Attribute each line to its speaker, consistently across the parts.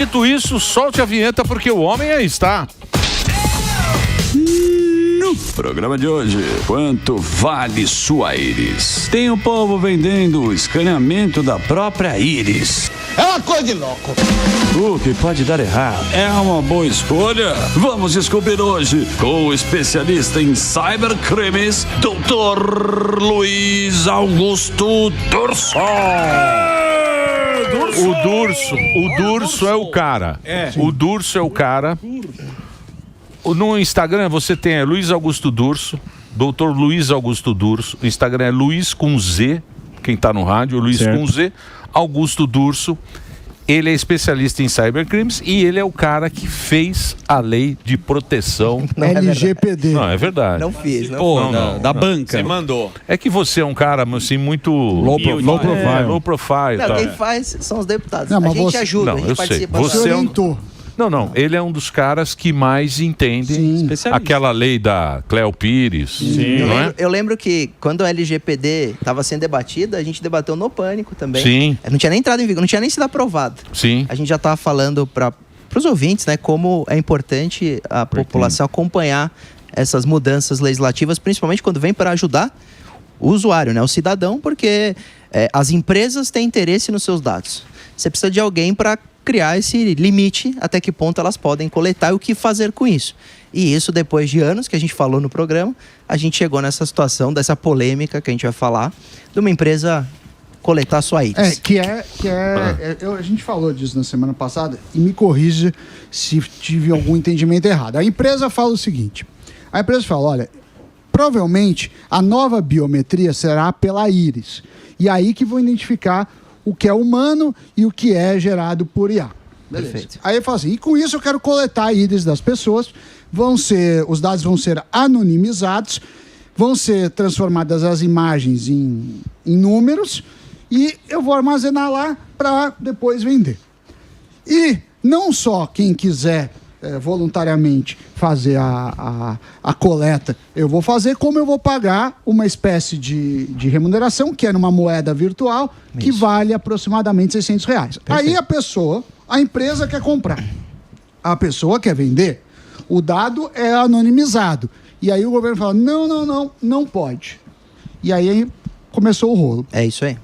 Speaker 1: Dito isso, solte a vinheta porque o homem aí está.
Speaker 2: No programa de hoje, quanto vale sua íris? Tem o povo vendendo o escaneamento da própria íris.
Speaker 3: É uma coisa de louco.
Speaker 2: O que pode dar errado é uma boa escolha? Vamos descobrir hoje com o especialista em cybercrimes, Dr. Luiz Augusto Durso.
Speaker 1: O Durso é o cara. O Durso é o cara. No Instagram você tem Luiz Augusto Durso, Dr. Luiz Augusto Durso. O Instagram é Luiz com Z, quem tá no rádio, Luiz com Z, Augusto Durso. Ele é especialista em cybercrimes e ele é o cara que fez a lei de proteção
Speaker 4: LGPD.
Speaker 1: Não, é verdade.
Speaker 5: Não fiz, não.
Speaker 1: Pô,
Speaker 6: da banca.
Speaker 5: Você mandou.
Speaker 1: É que você é um cara assim muito
Speaker 4: Low profile.
Speaker 1: low profile.
Speaker 5: Não,
Speaker 1: Tá.
Speaker 5: quem faz são os deputados.
Speaker 4: Não,
Speaker 5: A
Speaker 4: mas
Speaker 5: gente
Speaker 4: você-
Speaker 5: ajuda,
Speaker 1: Não,
Speaker 5: a gente
Speaker 1: eu sei.
Speaker 5: participa.
Speaker 1: Você é um-
Speaker 4: orientou.
Speaker 1: Não, ele é um dos caras que mais entende
Speaker 6: Especialista.
Speaker 1: aquela lei da Cleo Pires, não é?
Speaker 5: Eu lembro que quando a LGPD estava sendo debatida, a gente debateu no Pânico também.
Speaker 1: Sim.
Speaker 5: Não tinha nem entrado em vigor, não tinha nem sido aprovado.
Speaker 1: Sim.
Speaker 5: A gente já estava falando para os ouvintes, né, como é importante a população acompanhar essas mudanças legislativas, principalmente quando vem para ajudar o usuário, né, o cidadão, porque as empresas têm interesse nos seus dados. Você precisa de alguém para criar esse limite até que ponto elas podem coletar e o que fazer com isso. E isso, depois de anos que a gente falou no programa, a gente chegou nessa situação, dessa polêmica que a gente vai falar, de uma empresa coletar sua íris.
Speaker 4: A gente falou disso na semana passada e me corrija se tive algum entendimento errado. A empresa fala o seguinte: a empresa fala, olha, provavelmente a nova biometria será pela íris. E aí que vão identificar o que é humano e o que é gerado por IA. Beleza.
Speaker 5: Perfeito.
Speaker 4: Aí eu falo assim, e com isso eu quero coletar a íris das pessoas, os dados vão ser anonimizados, vão ser transformadas as imagens em números e eu vou armazenar lá para depois vender. E não só quem quiser voluntariamente fazer a coleta, eu vou fazer, como eu vou pagar uma espécie de remuneração, que é numa moeda virtual, que vale aproximadamente R$600. Aí a empresa quer comprar, a pessoa quer vender, o dado é anonimizado. E aí o governo fala, não pode. E aí começou o rolo.
Speaker 5: É isso aí.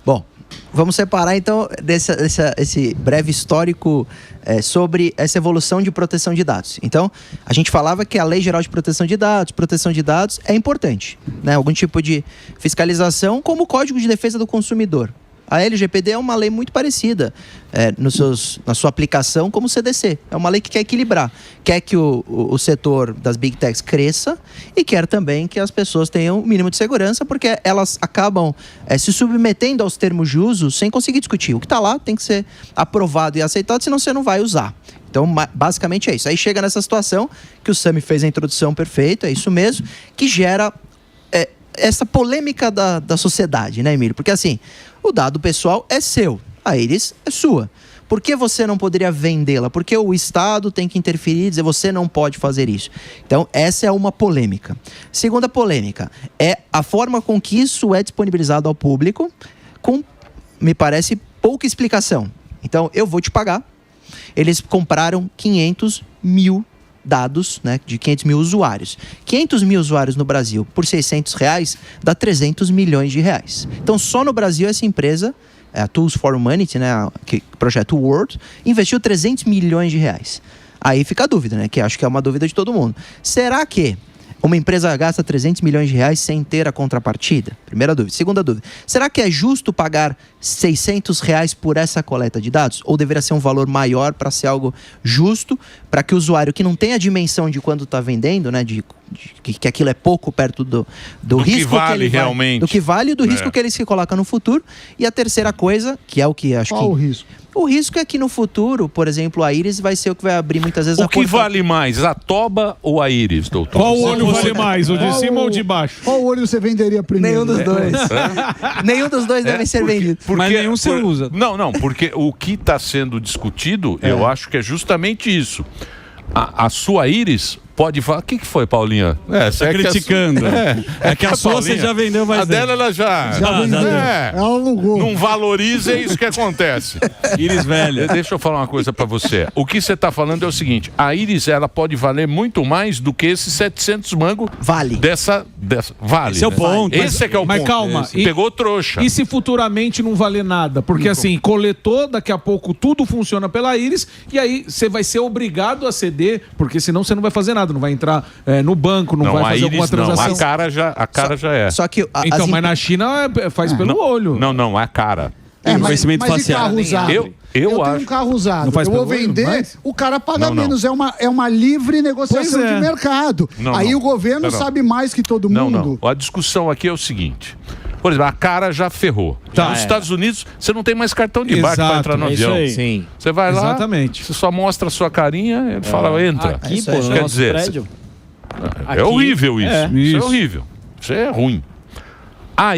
Speaker 5: Bom, vamos separar então esse breve histórico sobre essa evolução de proteção de dados. Então, a gente falava que a Lei Geral de Proteção de Dados é importante, né? Algum tipo de fiscalização, como o Código de Defesa do Consumidor. A LGPD é uma lei muito parecida na sua aplicação como o CDC. É uma lei que quer equilibrar. Quer que o setor das Big Techs cresça e quer também que as pessoas tenham o mínimo de segurança, porque elas acabam se submetendo aos termos de uso sem conseguir discutir. O que está lá tem que ser aprovado e aceitado, senão você não vai usar. Então, basicamente é isso. Aí chega nessa situação que o Sami fez a introdução perfeita, é isso mesmo, que gera essa polêmica da sociedade, né, Emílio? Porque assim, o dado pessoal é seu, a íris é sua. Por que você não poderia vendê-la? Porque o Estado tem que interferir e dizer você não pode fazer isso. Então, essa é uma polêmica. Segunda polêmica é a forma com que isso é disponibilizado ao público, com, me parece, pouca explicação. Então, eu vou te pagar. Eles compraram 500 mil dados, né, de 500 mil usuários. 500 mil usuários no Brasil por R$600 dá 300 milhões de reais. Então, só no Brasil, essa empresa, a Tools for Humanity, né, projeto Word, investiu 300 milhões de reais. Aí fica a dúvida, né, que acho que é uma dúvida de todo mundo. Será que uma empresa gasta 300 milhões de reais sem ter a contrapartida? Primeira dúvida. Segunda dúvida. Será que é justo pagar R$600 por essa coleta de dados? Ou deveria ser um valor maior para ser algo justo, para que o usuário que não tem a dimensão de quando está vendendo, né, que aquilo é pouco perto do risco
Speaker 1: que vale
Speaker 5: ele vai,
Speaker 1: realmente.
Speaker 5: do que vale e do risco que ele se coloca no futuro. E a terceira coisa, que é o que acho
Speaker 4: Qual o risco?
Speaker 5: O risco é que no futuro, por exemplo, a íris vai ser o que vai abrir muitas vezes
Speaker 1: O que vale mais, a toba ou a íris, doutor?
Speaker 7: Qual olho vale mais, o de cima ou o de baixo?
Speaker 4: Qual olho você venderia primeiro?
Speaker 5: Nenhum dos dois. Nenhum dos dois devem ser vendidos.
Speaker 6: Mas nenhum você usa.
Speaker 1: Não, porque o que está sendo discutido, eu acho que é justamente isso. A sua íris pode falar. O que foi, Paulinha?
Speaker 2: Tá criticando. É que a sua você já vendeu mais.
Speaker 1: A dela ela já
Speaker 4: vendeu.
Speaker 1: É.
Speaker 4: Ela alugou.
Speaker 1: Não valoriza, é isso que acontece.
Speaker 2: Íris velha.
Speaker 1: Deixa eu falar uma coisa pra você. O que você tá falando é o seguinte: a Íris ela pode valer muito mais do que esses 700 mangos.
Speaker 5: Vale.
Speaker 1: Dessa vale.
Speaker 2: Esse é o ponto.
Speaker 1: Esse é que é o
Speaker 7: Mas
Speaker 1: ponto.
Speaker 7: calma,
Speaker 1: Você pegou trouxa.
Speaker 7: E se futuramente não valer nada? Porque assim, coletou, daqui a pouco tudo funciona pela Íris e aí você vai ser obrigado a ceder, porque senão você não vai fazer nada, não vai entrar no banco, não vai
Speaker 1: a
Speaker 7: fazer
Speaker 1: Íris
Speaker 7: alguma transação.
Speaker 1: não. A cara já é.
Speaker 5: Só que
Speaker 7: Então, mas na China faz pelo olho.
Speaker 1: Não, a cara.
Speaker 2: Conhecimento
Speaker 4: mas
Speaker 2: facial.
Speaker 4: e carro usado?
Speaker 1: Eu
Speaker 4: tenho
Speaker 1: acho.
Speaker 4: um carro usado.
Speaker 7: Não faz
Speaker 4: Eu vou
Speaker 7: pelo olho,
Speaker 4: vender,
Speaker 7: mas-
Speaker 4: o cara paga
Speaker 1: Não, não.
Speaker 4: menos. É uma livre negociação
Speaker 7: Pois é.
Speaker 4: de mercado.
Speaker 1: Não,
Speaker 4: Aí
Speaker 1: não.
Speaker 4: o governo
Speaker 1: Não.
Speaker 4: sabe mais que todo
Speaker 1: Não,
Speaker 4: mundo.
Speaker 1: não. A discussão aqui é o seguinte. Por exemplo, a cara já ferrou.
Speaker 7: Tá.
Speaker 1: Nos Estados Unidos, você não tem mais cartão de embarque
Speaker 7: Exato,
Speaker 1: para entrar no
Speaker 7: é isso
Speaker 1: avião.
Speaker 7: aí.
Speaker 3: Sim.
Speaker 1: Você vai lá,
Speaker 7: Exatamente.
Speaker 1: você só mostra a sua carinha, ele fala, entra.
Speaker 3: Aqui,
Speaker 5: isso
Speaker 3: pô,
Speaker 5: aí.
Speaker 3: no
Speaker 1: Quer
Speaker 3: nosso
Speaker 1: dizer,
Speaker 3: prédio.
Speaker 1: É
Speaker 3: Aqui-
Speaker 1: horrível isso. Isso
Speaker 7: Isso.
Speaker 1: é horrível. Isso é ruim. A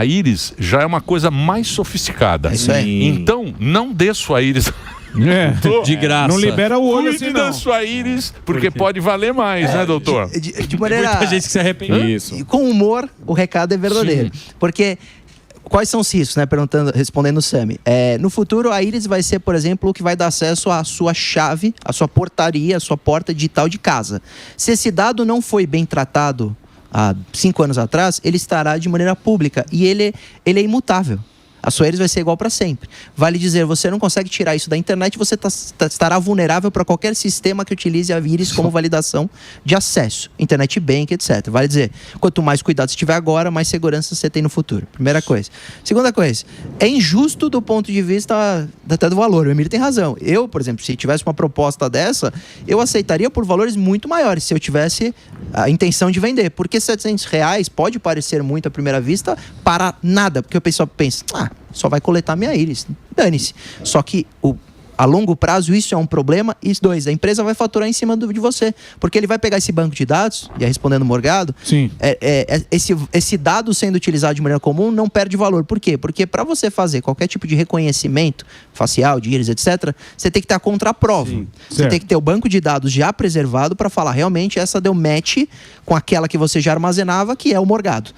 Speaker 1: Íris já é uma coisa mais sofisticada.
Speaker 5: É isso aí.
Speaker 1: Então, não dê sua Íris.
Speaker 7: É.
Speaker 2: De graça.
Speaker 7: Não libera o olho
Speaker 1: Cuide
Speaker 7: assim,
Speaker 1: da
Speaker 7: não.
Speaker 1: sua Íris, porque pode valer mais, né, doutor?
Speaker 5: De maneira...
Speaker 2: Muita gente que se arrepende.
Speaker 7: Isso.
Speaker 5: Com humor, o recado é verdadeiro. Porque quais são os riscos, né? Respondendo o Sami. No futuro, a Íris vai ser, por exemplo, o que vai dar acesso à sua chave, à sua portaria, à sua porta digital de casa. Se esse dado não foi bem tratado há 5 anos atrás, ele estará de maneira pública e ele é imutável. A sua Íris vai ser igual para sempre. Vale dizer, você não consegue tirar isso da internet, você estará vulnerável para qualquer sistema que utilize a Íris como validação de acesso. Internet Bank, etc. Vale dizer, quanto mais cuidado você tiver agora, mais segurança você tem no futuro. Primeira coisa. Segunda coisa, é injusto do ponto de vista até do valor. O Emílio tem razão. Eu, por exemplo, se tivesse uma proposta dessa, eu aceitaria por valores muito maiores, se eu tivesse a intenção de vender. Porque R$700 pode parecer muito à primeira vista para nada. Porque o pessoal pensa, só vai coletar minha Íris, dane-se. Só que a longo prazo isso é um problema. E 2, a empresa vai faturar em cima de você. Porque ele vai pegar esse banco de dados, e aí respondendo o Morgado,
Speaker 7: Sim.
Speaker 5: esse dado sendo utilizado de maneira comum não perde valor. Por quê? Porque para você fazer qualquer tipo de reconhecimento facial, de íris, etc., você tem que ter a contraprova. Você
Speaker 7: Certo.
Speaker 5: tem que ter o banco de dados já preservado para falar, realmente essa deu match com aquela que você já armazenava, que é o Morgado.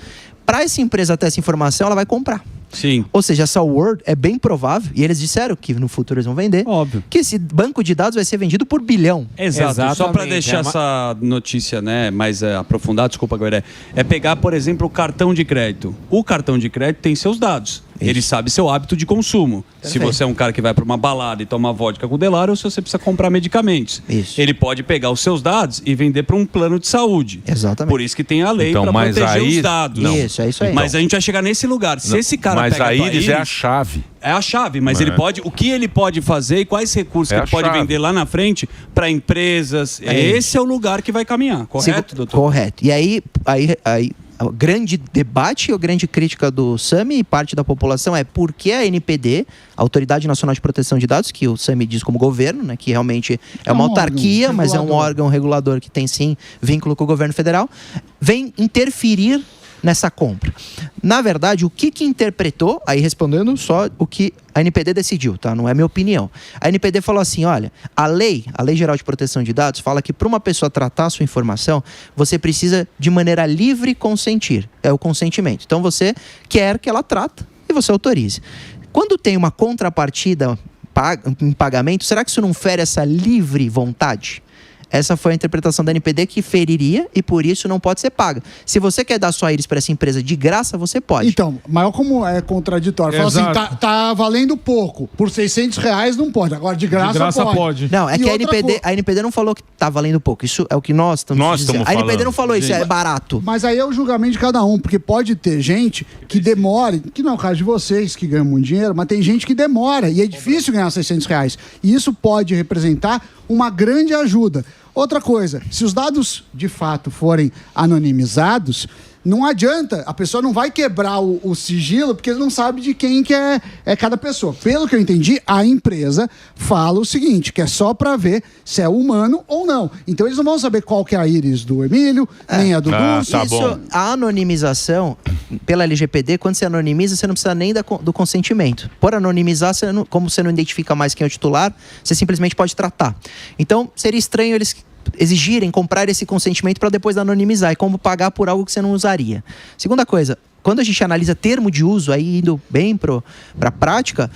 Speaker 5: Para essa empresa ter essa informação, ela vai comprar.
Speaker 2: Sim.
Speaker 5: Ou seja, essa Word é bem provável, e eles disseram que no futuro eles vão vender,
Speaker 2: Óbvio.
Speaker 5: que esse banco de dados vai ser vendido por bilhão.
Speaker 2: Exato. Só para
Speaker 3: Exatamente,
Speaker 2: deixar
Speaker 3: é uma-
Speaker 2: essa notícia, né, mais aprofundada, desculpa, agora é pegar, por exemplo, o cartão de crédito. O cartão de crédito tem seus dados. Ele sabe seu hábito de consumo. Se
Speaker 5: Perfeito.
Speaker 2: você é um cara que vai para uma balada e toma vodka com Delaro, ou se você precisa comprar medicamentos.
Speaker 5: Isso.
Speaker 2: Ele pode pegar os seus dados e vender para um plano de saúde.
Speaker 5: Exatamente.
Speaker 2: Por isso que tem a lei
Speaker 1: Então,
Speaker 2: para
Speaker 1: mas
Speaker 2: proteger
Speaker 1: aí-
Speaker 2: os dados.
Speaker 1: Não.
Speaker 5: Isso, é isso aí.
Speaker 2: Mas a gente vai chegar nesse lugar. Se esse cara
Speaker 1: Mas
Speaker 2: pega
Speaker 1: a
Speaker 2: tua
Speaker 1: Íris é a chave.
Speaker 2: é a chave, mas
Speaker 1: É.
Speaker 2: ele pode. O que ele pode fazer e quais recursos
Speaker 1: É
Speaker 2: que
Speaker 1: a
Speaker 2: ele pode
Speaker 1: chave.
Speaker 2: vender lá na frente para empresas. Esse é o lugar que vai caminhar, correto, doutor?
Speaker 5: Correto. E aí o grande debate, a grande crítica do Sami e parte da população é por que a NPD, a Autoridade Nacional de Proteção de Dados, que o Sami diz como governo, né, que realmente é uma
Speaker 4: um
Speaker 5: autarquia,
Speaker 4: órgão
Speaker 5: mas é um
Speaker 4: regulador.
Speaker 5: órgão regulador que tem sim vínculo com o governo federal, vem interferir nessa compra. Na verdade, o que interpretou, aí respondendo só o que a NPD decidiu, tá? Não é minha opinião. A NPD falou assim, olha, a Lei Geral de Proteção de Dados fala que para uma pessoa tratar a sua informação, você precisa de maneira livre consentir. É o consentimento. Então você quer que ela trata e você autorize. Quando tem uma contrapartida em pagamento, será que isso não fere essa livre vontade? Essa foi a interpretação da NPD que feriria e por isso não pode ser paga. Se você quer dar sua Íris para essa empresa de graça, você pode.
Speaker 4: Então, mas olha como é contraditório. Fala assim,
Speaker 7: Exato.
Speaker 4: tá valendo pouco. Por R$600 não pode. Agora de graça,
Speaker 7: De graça pode.
Speaker 5: Não, é
Speaker 4: E
Speaker 5: que a
Speaker 4: outra
Speaker 5: NPD não falou que tá valendo pouco. Isso é o que nós estamos
Speaker 1: Nós
Speaker 5: dizendo.
Speaker 1: estamos
Speaker 5: A NPD
Speaker 1: falando.
Speaker 5: não falou isso, é barato.
Speaker 4: Mas aí é o julgamento de cada um, porque pode ter gente que demore, que não é o caso de vocês, que ganham muito dinheiro, mas tem gente que demora, e é difícil ganhar R$600. E isso pode representar uma grande ajuda. Outra coisa, se os dados de fato forem anonimizados, não adianta, a pessoa não vai quebrar o sigilo, porque não sabe de quem que é cada pessoa. Pelo que eu entendi, a empresa fala o seguinte, que é só para ver se é humano ou não. Então eles não vão saber qual que é a íris do Emílio, nem a do Dulce.
Speaker 1: Tá
Speaker 5: Isso,
Speaker 1: bom.
Speaker 5: a anonimização, pela LGPD, quando você anonimiza, você não precisa nem do consentimento. Por anonimizar, como você não identifica mais quem é o titular, você simplesmente pode tratar. Então, seria estranho eles exigirem, comprar esse consentimento para depois anonimizar. E como pagar por algo que você não usaria. Segunda coisa, quando a gente analisa termo de uso, aí indo bem para a prática,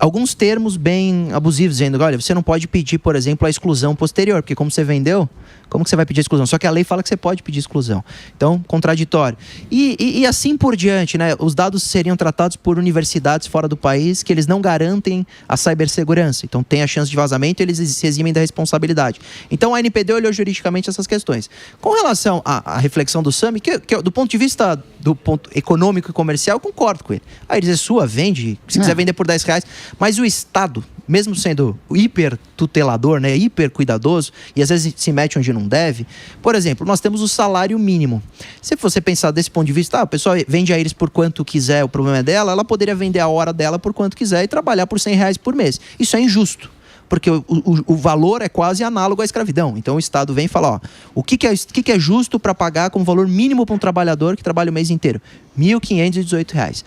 Speaker 5: alguns termos bem abusivos, dizendo, olha, você não pode pedir, por exemplo, a exclusão posterior, porque como você vendeu, como que você vai pedir exclusão? Só que a lei fala que você pode pedir exclusão. Então, contraditório. E assim por diante, né? Os dados seriam tratados por universidades fora do país que eles não garantem a cibersegurança. Então, tem a chance de vazamento e eles se eximem da responsabilidade. Então, a ANPD olhou juridicamente essas questões. Com relação à reflexão do Sami, que do ponto de vista do ponto econômico e comercial, eu concordo com ele. A Iris é sua, vende, se quiser vender por R$10, mas o Estado, mesmo sendo hiper tutelador, né, hiper cuidadoso, e às vezes se mete onde não deve. Por exemplo, nós temos o salário mínimo. Se você pensar desse ponto de vista, a pessoa vende a Iris por quanto quiser, o problema é dela, ela poderia vender a hora dela por quanto quiser e trabalhar por R$100 por mês. Isso é injusto. Porque o valor é quase análogo à escravidão. Então o Estado vem e fala, ó, o que é justo para pagar como valor mínimo para um trabalhador que trabalha o mês inteiro? R$1.518.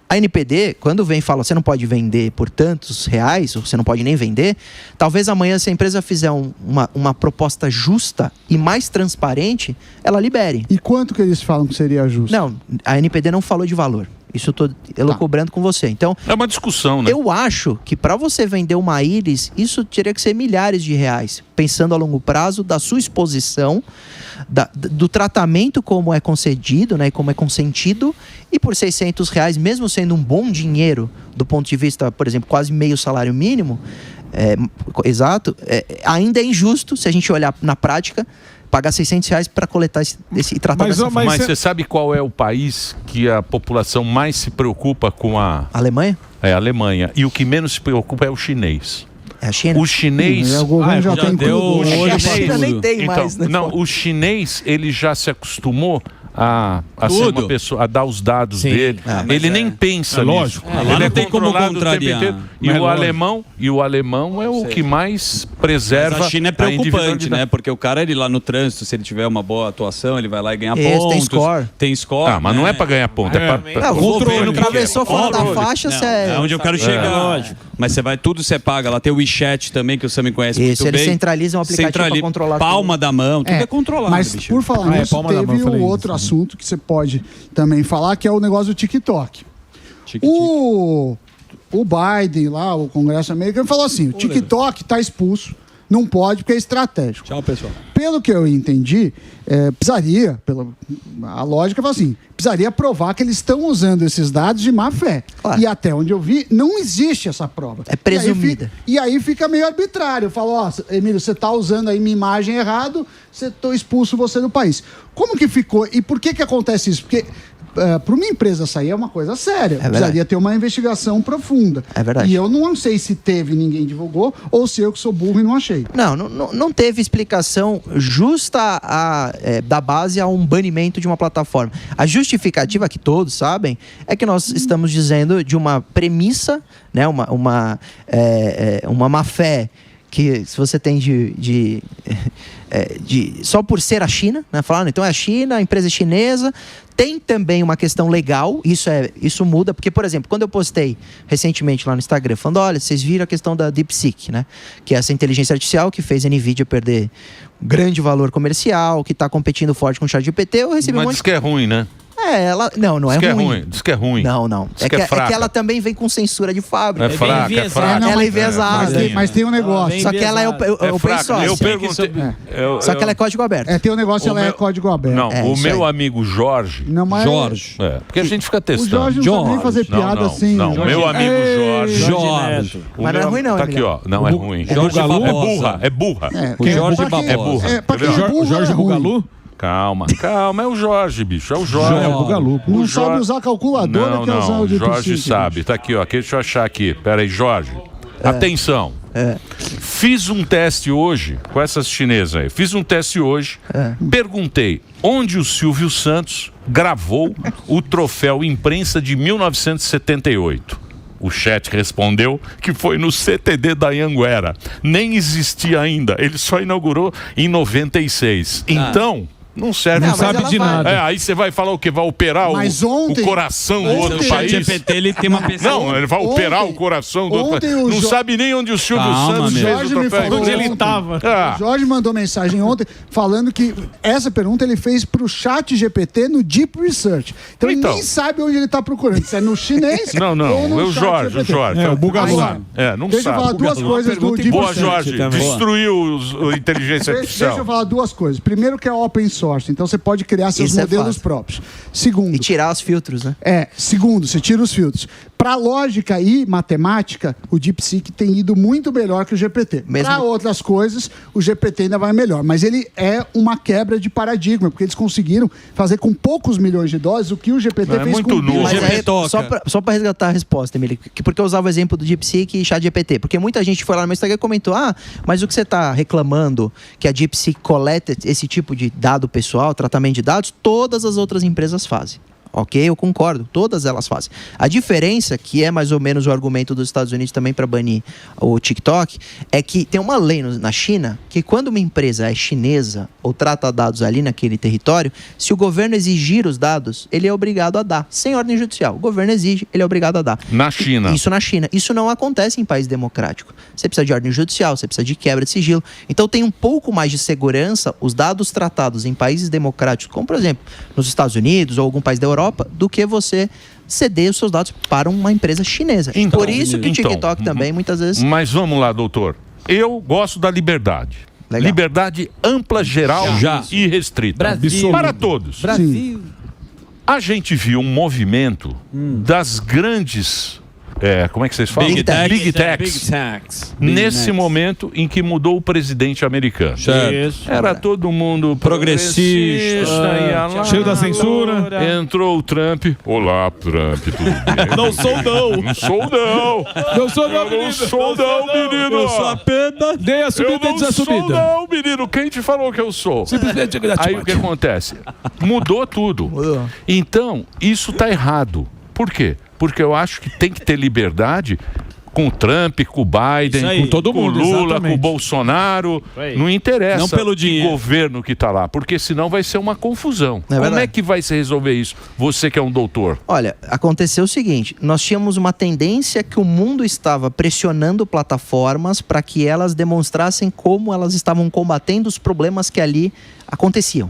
Speaker 5: A ANPD, quando vem e fala, você não pode vender por tantos reais, ou você não pode nem vender, talvez amanhã, se a empresa fizer uma proposta justa e mais transparente, ela libere.
Speaker 4: E quanto que eles falam que seria justo?
Speaker 5: Não, a ANPD não falou de valor. Isso eu tô elucubrando com você. Então,
Speaker 1: é uma discussão, né?
Speaker 5: Eu acho que para você vender uma Iris, isso teria que ser milhares de reais. Pensando a longo prazo, da sua exposição, do tratamento como é concedido, né, como é consentido, e por R$600, mesmo sendo um bom dinheiro, do ponto de vista, por exemplo, quase meio salário mínimo, ainda é injusto, se a gente olhar na prática, pagar R$600 para coletar e tratar dessa forma.
Speaker 1: Mas você sabe qual é o país que a população mais se preocupa com a...
Speaker 5: Alemanha?
Speaker 1: É a Alemanha. E o que menos se preocupa é o chinês.
Speaker 5: É a China?
Speaker 1: O chinês...
Speaker 4: O governo já tem
Speaker 5: deu a China nem tem mais.
Speaker 1: Né? Não, o chinês, ele já se acostumou a ser uma pessoa, a dar os dados dele. Ele nem pensa nisso.
Speaker 7: Lógico.
Speaker 1: Ele
Speaker 2: não tem como contrariar.
Speaker 1: E o alemão é o que mais preserva.
Speaker 2: Mas a China é preocupante, né? Porque o cara, ele lá no trânsito, se ele tiver uma boa atuação, ele vai lá e ganha pontos.
Speaker 5: Tem score.
Speaker 2: Tem score.
Speaker 1: Ah, mas não é para ganhar ponto, é para
Speaker 5: o governo atravessou fora da faixa,
Speaker 2: é onde eu quero chegar. Lógico. Mas você vai, tudo você paga. Lá tem o WeChat também, que o Sami conhece muito bem.
Speaker 5: Eles centralizam o aplicativo para controlar
Speaker 2: palma da mão, tudo é controlado.
Speaker 4: Mas por falar nisso, teve um outro assunto que você pode também falar, que é o negócio do TikTok. O Biden lá, o Congresso americano, falou assim, o TikTok está expulso, não pode porque é estratégico.
Speaker 7: Tchau, pessoal.
Speaker 4: Pelo que eu entendi, precisaria, a lógica fala assim, precisaria provar que eles estão usando esses dados de má fé. Claro. E até onde eu vi, não existe essa prova.
Speaker 5: É presumida.
Speaker 4: E aí fica meio arbitrário. Eu falo, ó, Emílio, você está usando aí minha imagem errado, expulso você do país. Como que ficou? E por que acontece isso? Porque para uma empresa sair é uma coisa séria. Precisaria ter uma investigação profunda.
Speaker 5: É verdade.
Speaker 4: E eu não sei se teve, ninguém divulgou, ou se eu que sou burro e não achei.
Speaker 5: Não teve explicação justa da base a um banimento de uma plataforma. A justificativa, que todos sabem, é que nós estamos dizendo de uma premissa, né, uma má-fé que se você tem só por ser a China, né, falando, então é a China, a empresa é chinesa. Tem também uma questão legal, isso muda, porque, por exemplo, quando eu postei recentemente lá no Instagram, falando, olha, vocês viram a questão da DeepSeek, né? Que é essa inteligência artificial que fez a NVIDIA perder grande valor comercial, que está competindo forte com o ChatGPT, eu recebi
Speaker 1: Mas diz que é ruim, né?
Speaker 5: Não é ruim.
Speaker 1: Diz que é ruim.
Speaker 5: Não. É que ela também vem com censura de fábrica.
Speaker 1: É fraca.
Speaker 5: Ela é enviesada.
Speaker 4: Mas tem um negócio.
Speaker 5: Só que ela eu penso só.
Speaker 1: Eu perguntei.
Speaker 5: Só que ela é código aberto.
Speaker 4: Tem um negócio, ela é código aberto.
Speaker 1: Não, o meu amigo Jorge.
Speaker 4: Não, mas...
Speaker 2: Jorge.
Speaker 1: Porque a gente fica testando.
Speaker 4: O Jorge não sabe nem fazer piada assim.
Speaker 1: Não, meu amigo Jorge.
Speaker 5: Mas não é ruim, não.
Speaker 1: Tá aqui, ó. Não é ruim.
Speaker 2: Jorge
Speaker 1: É burra.
Speaker 2: O Jorge
Speaker 1: Barbosa.
Speaker 7: Jorge Bugalu?
Speaker 1: Calma, é o Jorge, bicho, é o Jorge.
Speaker 7: É o Bugalu.
Speaker 4: Não sabe usar calculadora,
Speaker 1: Não, Jorge sabe. Tá aqui, ó, deixa eu achar aqui. Pera aí, Jorge. Atenção. Fiz um teste hoje com essas chinesas aí. Perguntei onde o Silvio Santos gravou o troféu imprensa de 1978. O chat respondeu que foi no CTD da Anhanguera. Nem existia ainda. Ele só inaugurou em 96. Então, Não serve.
Speaker 7: Não
Speaker 1: Não
Speaker 7: sabe
Speaker 5: ela
Speaker 7: de
Speaker 5: vai.
Speaker 7: nada.
Speaker 1: Aí você vai falar o quê? Vai operar
Speaker 4: Mas
Speaker 1: o
Speaker 4: ontem-
Speaker 1: coração do
Speaker 4: ontem-
Speaker 1: outro
Speaker 4: o
Speaker 1: país?
Speaker 3: ChatGPT, ele tem uma pessoa.
Speaker 1: Não, ele vai operar
Speaker 4: Ontem-
Speaker 1: o coração do outro
Speaker 4: ontem
Speaker 1: país.
Speaker 4: o
Speaker 1: Não
Speaker 4: Jo-
Speaker 1: sabe nem onde o Silvio
Speaker 3: Calma,
Speaker 1: Santos
Speaker 3: meu.
Speaker 1: fez
Speaker 4: Jorge
Speaker 1: o
Speaker 4: me
Speaker 1: troféu.
Speaker 4: falou
Speaker 7: Onde ele
Speaker 4: ontem.
Speaker 7: tava.
Speaker 1: Ah.
Speaker 4: O Jorge mandou mensagem ontem falando que essa pergunta ele fez pro chat GPT no Deep Research. Então, ele
Speaker 1: Então.
Speaker 4: nem sabe onde ele está procurando. Se é no chinês
Speaker 1: Não,
Speaker 4: ou
Speaker 1: não.
Speaker 4: no
Speaker 1: É o
Speaker 4: chat
Speaker 1: Jorge,
Speaker 4: GPT.
Speaker 7: É, o bugador.
Speaker 4: Agora,
Speaker 1: Não
Speaker 4: deixa eu
Speaker 1: sabe.
Speaker 4: falar duas coisas do Deep
Speaker 1: Boa,
Speaker 4: Research.
Speaker 1: Jorge.
Speaker 3: também.
Speaker 1: Destruiu a inteligência
Speaker 4: Deixa eu
Speaker 1: artificial.
Speaker 4: falar duas coisas. Primeiro que é open source, então você pode criar seus
Speaker 5: Isso é
Speaker 4: modelos
Speaker 5: fácil.
Speaker 4: próprios. Segundo,
Speaker 5: E tirar os filtros, né?
Speaker 4: segundo, você tira os filtros. Para lógica e matemática, o DeepSeek tem ido muito melhor que o GPT.
Speaker 5: Mesmo-
Speaker 4: Para outras coisas, o GPT ainda vai melhor. Mas ele é uma quebra de paradigma, porque eles conseguiram fazer com poucos milhões de doses o que o GPT
Speaker 1: É
Speaker 4: fez
Speaker 1: muito
Speaker 4: com
Speaker 1: novo.
Speaker 5: Mas
Speaker 3: GPT
Speaker 5: aí,
Speaker 3: toca.
Speaker 5: só pra resgatar a resposta, Emílio, porque eu usava o exemplo do DeepSeek e ChatGPT, porque muita gente foi lá no meu Instagram e comentou, mas o que você está reclamando que a DeepSeek coleta esse tipo de dado pessoal, tratamento de dados, todas as outras empresas fazem. Ok, eu concordo, todas elas fazem. A diferença, que é mais ou menos o argumento dos Estados Unidos também para banir o TikTok, é que tem uma lei na China que quando uma empresa é chinesa ou trata dados ali naquele território, se o governo exigir os dados, ele é obrigado a dar, sem ordem judicial. O governo exige, ele é obrigado a dar.
Speaker 1: Na China.
Speaker 5: Isso na China. Isso não acontece em país democrático. Você precisa de ordem judicial, você precisa de quebra de sigilo. Então tem um pouco mais de segurança os dados tratados em países democráticos, como por exemplo nos Estados Unidos ou algum país da Europa, do que você ceder os seus dados para uma empresa chinesa.
Speaker 1: Então,
Speaker 5: Por isso que o
Speaker 1: então,
Speaker 5: TikTok também muitas vezes...
Speaker 1: Mas vamos lá, doutor. Eu gosto da liberdade.
Speaker 5: Legal.
Speaker 1: Liberdade ampla, geral
Speaker 3: Já.
Speaker 1: e restrita.
Speaker 7: Brasil.
Speaker 1: Para todos.
Speaker 4: Brasil.
Speaker 1: A gente viu um movimento das grandes... como é que vocês falam?
Speaker 5: Big Tech.
Speaker 1: Big Techs.
Speaker 3: Big Techs.
Speaker 1: Nesse momento em que mudou o presidente americano.
Speaker 3: Certo.
Speaker 1: Era todo mundo
Speaker 3: Progressista.
Speaker 1: ia lá,
Speaker 7: Cheio da censura.
Speaker 1: Entrou o Trump. Olá, Trump, tudo bem?
Speaker 7: Não sou não.
Speaker 1: Não sou não.
Speaker 7: Não sou não,
Speaker 1: Eu não
Speaker 7: menino.
Speaker 1: sou não, menino.
Speaker 3: Eu sou apenas.
Speaker 7: Dei a
Speaker 1: Eu
Speaker 7: subida e
Speaker 1: não sou
Speaker 7: desasubida.
Speaker 1: não, menino. Quem te falou que eu sou?
Speaker 7: Simplesmente
Speaker 1: Aí o que acontece? Mudou tudo.
Speaker 5: Mudou.
Speaker 1: Então, isso tá errado. Por quê? Porque eu acho que tem que ter liberdade com o Trump, com o Biden,
Speaker 3: Isso aí.
Speaker 1: com
Speaker 7: todo
Speaker 1: com
Speaker 7: mundo,
Speaker 1: o Lula,
Speaker 7: exatamente.
Speaker 1: com o Bolsonaro.
Speaker 3: aí.
Speaker 1: Não interessa
Speaker 3: Não pelo
Speaker 1: que
Speaker 3: dinheiro.
Speaker 1: governo que tá lá, porque senão vai ser uma confusão. Como
Speaker 5: verdade.
Speaker 1: é que vai se resolver isso? Você que é um doutor.
Speaker 5: Olha, aconteceu o seguinte, nós tínhamos uma tendência que o mundo estava pressionando plataformas para que elas demonstrassem como elas estavam combatendo os problemas que ali aconteciam.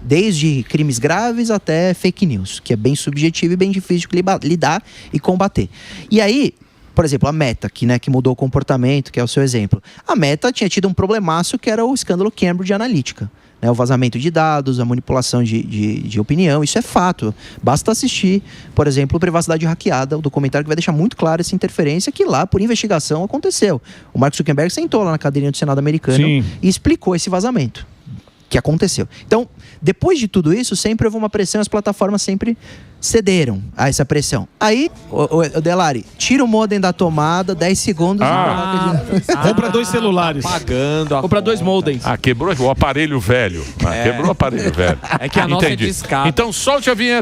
Speaker 5: Desde crimes graves até fake news, que é bem subjetivo e bem difícil de lidar e combater. E aí, por exemplo, a Meta, que mudou o comportamento, que é o seu exemplo. A Meta tinha tido um problemaço que era o escândalo Cambridge Analytica. O vazamento de dados, a manipulação de opinião, isso é fato. Basta assistir, por exemplo, Privacidade Hackeada, o documentário que vai deixar muito claro essa interferência que lá, por investigação, aconteceu. O Mark Zuckerberg sentou lá na cadeirinha do Senado americano
Speaker 7: Sim.
Speaker 5: e explicou esse vazamento que aconteceu. Então, depois de tudo isso, sempre houve uma pressão, as plataformas sempre cederam a essa pressão. Aí, o Delari, tira o modem da tomada, 10 segundos e coloca de...
Speaker 7: Compra 2 celulares.
Speaker 6: Pagando a
Speaker 8: Comprar 2 modems.
Speaker 1: Quebrou o aparelho velho. Quebrou o aparelho velho.
Speaker 6: É que a nossa é
Speaker 1: Entendi.
Speaker 6: discada.
Speaker 1: Então solte a vinheta.